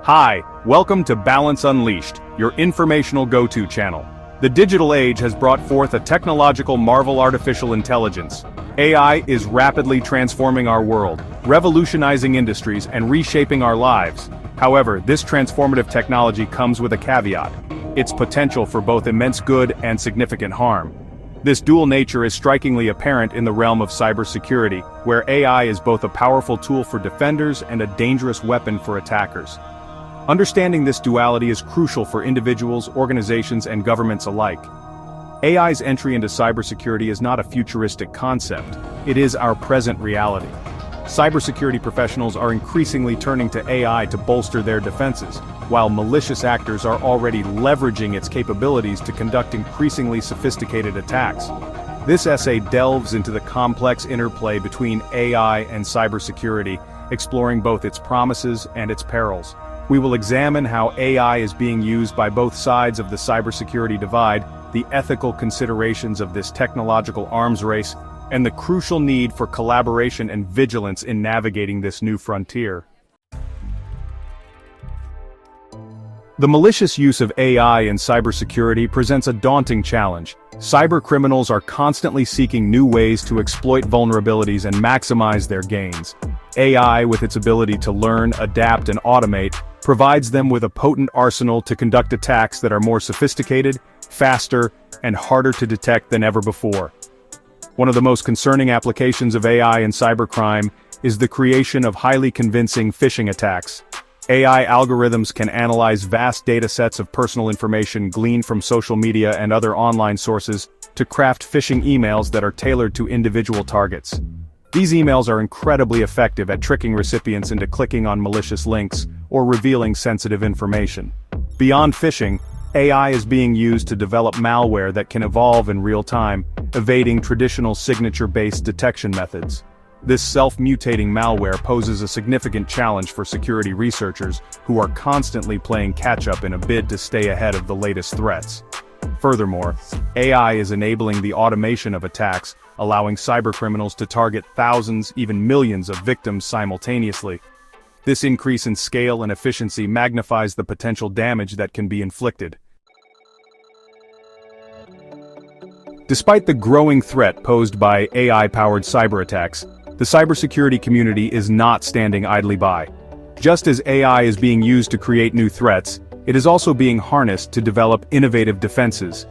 Hi, welcome to Balance Unleashed, your informational go-to channel. The digital age has brought forth a technological marvel: artificial intelligence. AI is rapidly transforming our world, revolutionizing industries and reshaping our lives. However, this transformative technology comes with a caveat: its potential for both immense good and significant harm. This dual nature is strikingly apparent in the realm of cybersecurity, where AI is both a powerful tool for defenders and a dangerous weapon for attackers. Understanding this duality is crucial for individuals, organizations, and governments alike. AI's entry into cybersecurity is not a futuristic concept, it is our present reality. Cybersecurity professionals are increasingly turning to AI to bolster their defenses, while malicious actors are already leveraging its capabilities to conduct increasingly sophisticated attacks. This essay delves into the complex interplay between AI and cybersecurity, exploring both its promises and its perils. We will examine how AI is being used by both sides of the cybersecurity divide, the ethical considerations of this technological arms race, and the crucial need for collaboration and vigilance in navigating this new frontier. The malicious use of AI in cybersecurity presents a daunting challenge. Cybercriminals are constantly seeking new ways to exploit vulnerabilities and maximize their gains. AI, with its ability to learn, adapt, and automate, provides them with a potent arsenal to conduct attacks that are more sophisticated, faster, and harder to detect than ever before. One of the most concerning applications of AI in cybercrime is the creation of highly convincing phishing attacks. AI algorithms can analyze vast data sets of personal information gleaned from social media and other online sources to craft phishing emails that are tailored to individual targets. These emails are incredibly effective at tricking recipients into clicking on malicious links or revealing sensitive information. Beyond phishing, AI is being used to develop malware that can evolve in real time, evading traditional signature-based detection methods. This self-mutating malware poses a significant challenge for security researchers who are constantly playing catch-up in a bid to stay ahead of the latest threats. Furthermore, AI is enabling the automation of attacks, allowing cybercriminals to target thousands, even millions of victims simultaneously. This increase in scale and efficiency magnifies the potential damage that can be inflicted. Despite the growing threat posed by AI-powered cyberattacks, the cybersecurity community is not standing idly by. Just as AI is being used to create new threats, it is also being harnessed to develop innovative defenses.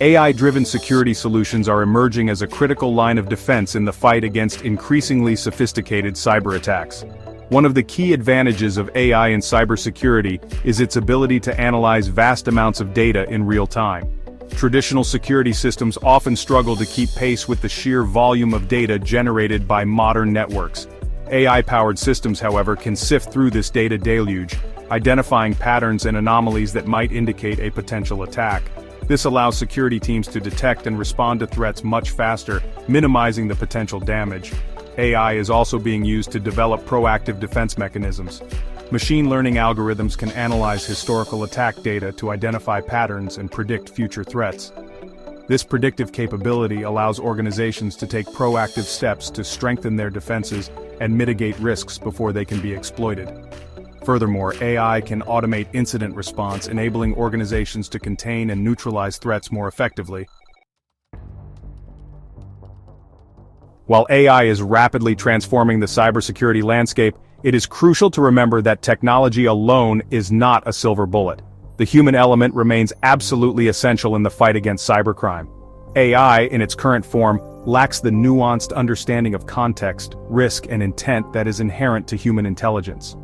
AI-driven security solutions are emerging as a critical line of defense in the fight against increasingly sophisticated cyber attacks. One of the key advantages of AI in cybersecurity is its ability to analyze vast amounts of data in real time. Traditional security systems often struggle to keep pace with the sheer volume of data generated by modern networks. AI-powered systems, however, can sift through this data deluge, identifying patterns and anomalies that might indicate a potential attack. This allows security teams to detect and respond to threats much faster, minimizing the potential damage. AI is also being used to develop proactive defense mechanisms. Machine learning algorithms can analyze historical attack data to identify patterns and predict future threats. This predictive capability allows organizations to take proactive steps to strengthen their defenses and mitigate risks before they can be exploited. Furthermore, AI can automate incident response, enabling organizations to contain and neutralize threats more effectively. While AI is rapidly transforming the cybersecurity landscape, it is crucial to remember that technology alone is not a silver bullet. The human element remains absolutely essential in the fight against cybercrime. AI, in its current form, lacks the nuanced understanding of context, risk, and intent that is inherent to human intelligence.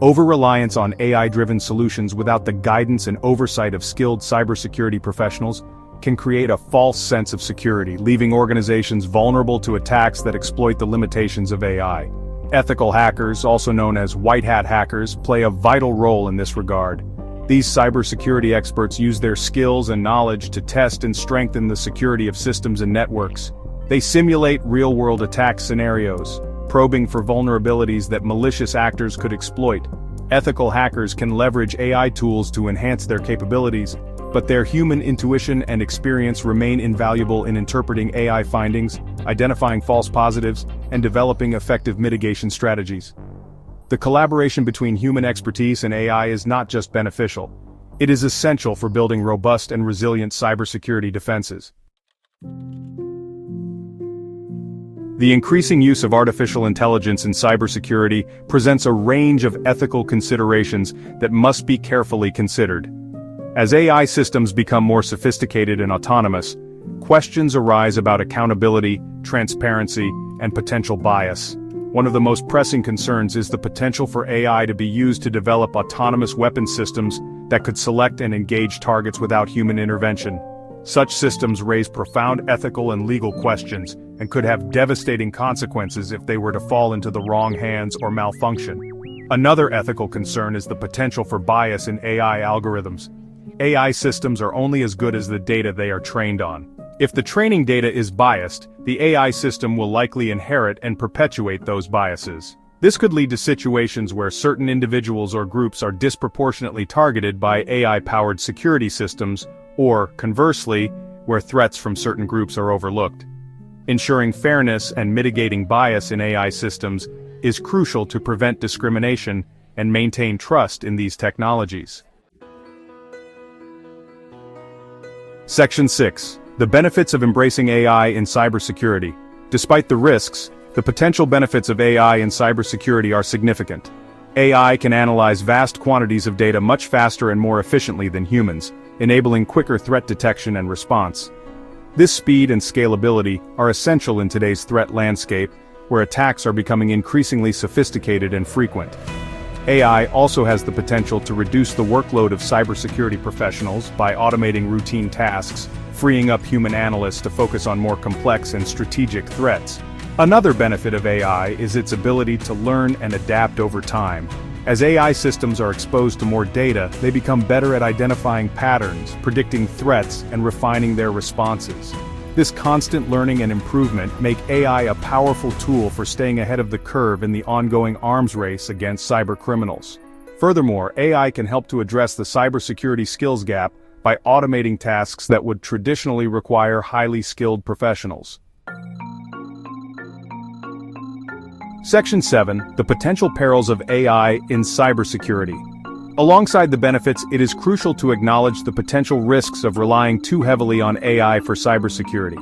Over-reliance on AI-driven solutions without the guidance and oversight of skilled cybersecurity professionals can create a false sense of security, leaving organizations vulnerable to attacks that exploit the limitations of AI. Ethical hackers, also known as white hat hackers, play a vital role in this regard. These cybersecurity experts use their skills and knowledge to test and strengthen the security of systems and networks. They simulate real-world attack scenarios, probing for vulnerabilities that malicious actors could exploit. Ethical hackers can leverage AI tools to enhance their capabilities, but their human intuition and experience remain invaluable in interpreting AI findings, identifying false positives, and developing effective mitigation strategies. the collaboration between human expertise and AI is not just beneficial. It is essential for building robust and resilient cybersecurity defenses. The increasing use of artificial intelligence in cybersecurity presents a range of ethical considerations that must be carefully considered. As AI systems become more sophisticated and autonomous, questions arise about accountability, transparency, and potential bias. One of the most pressing concerns is the potential for AI to be used to develop autonomous weapon systems that could select and engage targets without human intervention. Such systems raise profound ethical and legal questions and could have devastating consequences if they were to fall into the wrong hands or malfunction. Another ethical concern is the potential for bias in AI algorithms. AI systems are only as good as the data they are trained on. If the training data is biased, the AI system will likely inherit and perpetuate those biases. This could lead to situations where certain individuals or groups are disproportionately targeted by AI-powered security systems, or, conversely, where threats from certain groups are overlooked. Ensuring fairness and mitigating bias in AI systems is crucial to prevent discrimination and maintain trust in these technologies. Section 6. The benefits of embracing AI in cybersecurity. Despite the risks, the potential benefits of AI in cybersecurity are significant. AI can analyze vast quantities of data much faster and more efficiently than humans, enabling quicker threat detection and response. This speed and scalability are essential in today's threat landscape, where attacks are becoming increasingly sophisticated and frequent. AI also has the potential to reduce the workload of cybersecurity professionals by automating routine tasks, freeing up human analysts to focus on more complex and strategic threats. Another benefit of AI is its ability to learn and adapt over time. As AI systems are exposed to more data, they become better at identifying patterns, predicting threats, and refining their responses. This constant learning and improvement make AI a powerful tool for staying ahead of the curve in the ongoing arms race against cybercriminals. Furthermore, AI can help to address the cybersecurity skills gap by automating tasks that would traditionally require highly skilled professionals. Section 7. The potential perils of AI in cybersecurity. Alongside the benefits, it is crucial to acknowledge the potential risks of relying too heavily on AI for cybersecurity.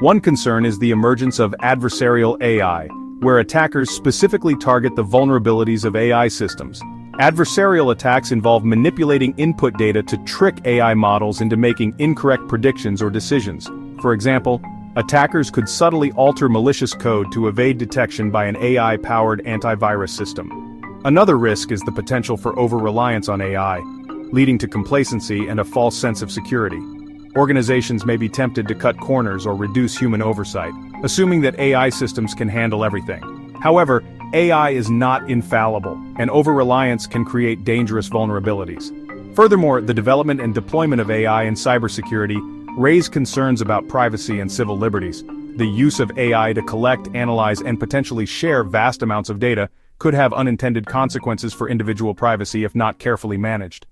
One concern is the emergence of adversarial AI, where attackers specifically target the vulnerabilities of AI systems. Adversarial attacks involve manipulating input data to trick AI models into making incorrect predictions or decisions. For example, attackers could subtly alter malicious code to evade detection by an AI-powered antivirus system. Another risk is the potential for over-reliance on AI, leading to complacency and a false sense of security. Organizations may be tempted to cut corners or reduce human oversight, assuming that AI systems can handle everything. However, AI is not infallible, and over-reliance can create dangerous vulnerabilities. Furthermore, the development and deployment of AI in cybersecurity raise concerns about privacy and civil liberties. The use of AI to collect, analyze, and potentially share vast amounts of data could have unintended consequences for individual privacy if not carefully managed.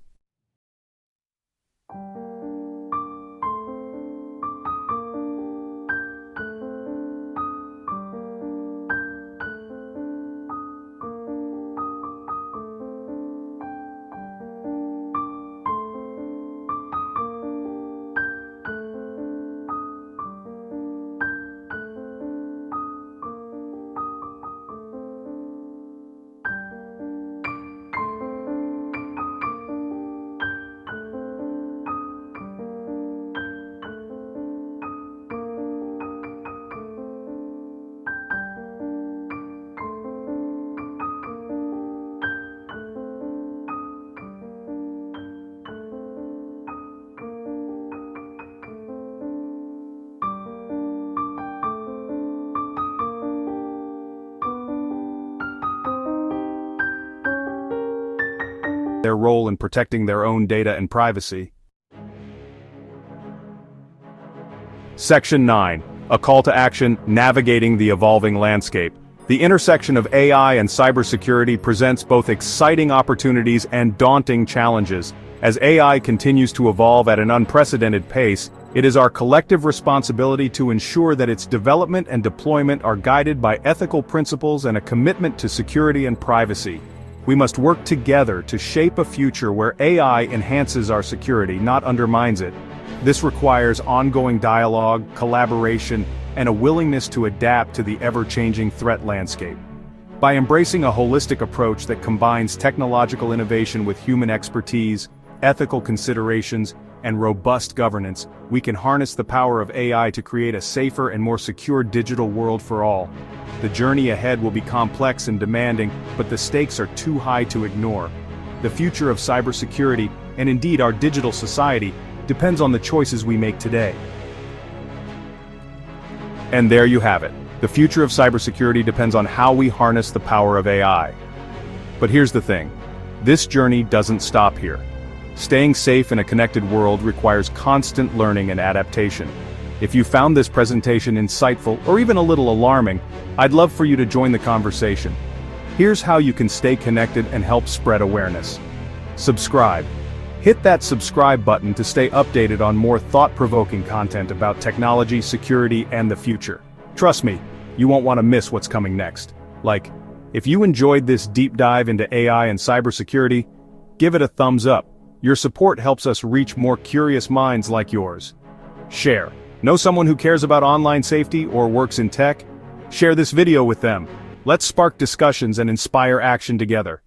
Their role in protecting their own data and privacy. Section 9. A call to action: navigating the evolving landscape. The intersection of AI and cybersecurity presents both exciting opportunities and daunting challenges. As AI continues to evolve at an unprecedented pace, It is our collective responsibility to ensure that its development and deployment are guided by ethical principles and a commitment to security and privacy. We must work together to shape a future where AI enhances our security, not undermines it. This requires ongoing dialogue, collaboration, and a willingness to adapt to the ever-changing threat landscape. By embracing a holistic approach that combines technological innovation with human expertise, ethical considerations, and robust governance, we can harness the power of AI to create a safer and more secure digital world for all. The journey ahead will be complex and demanding, but the stakes are too high to ignore. The future of cybersecurity, and indeed our digital society, depends on the choices we make today. And there you have it. The future of cybersecurity depends on how we harness the power of AI. But here's the thing. This journey doesn't stop here. Staying safe in a connected world requires constant learning and adaptation. If you found this presentation insightful or even a little alarming, I'd love for you to join the conversation. Here's how you can stay connected and help spread awareness. Subscribe. Hit that subscribe button to stay updated on more thought-provoking content about technology, security, and the future. Trust me, you won't want to miss what's coming next. If you enjoyed this deep dive into AI and cybersecurity, give it a thumbs up. Your support helps us reach more curious minds like yours. Share. Know someone who cares about online safety or works in tech? Share this video with them. Let's spark discussions and inspire action together.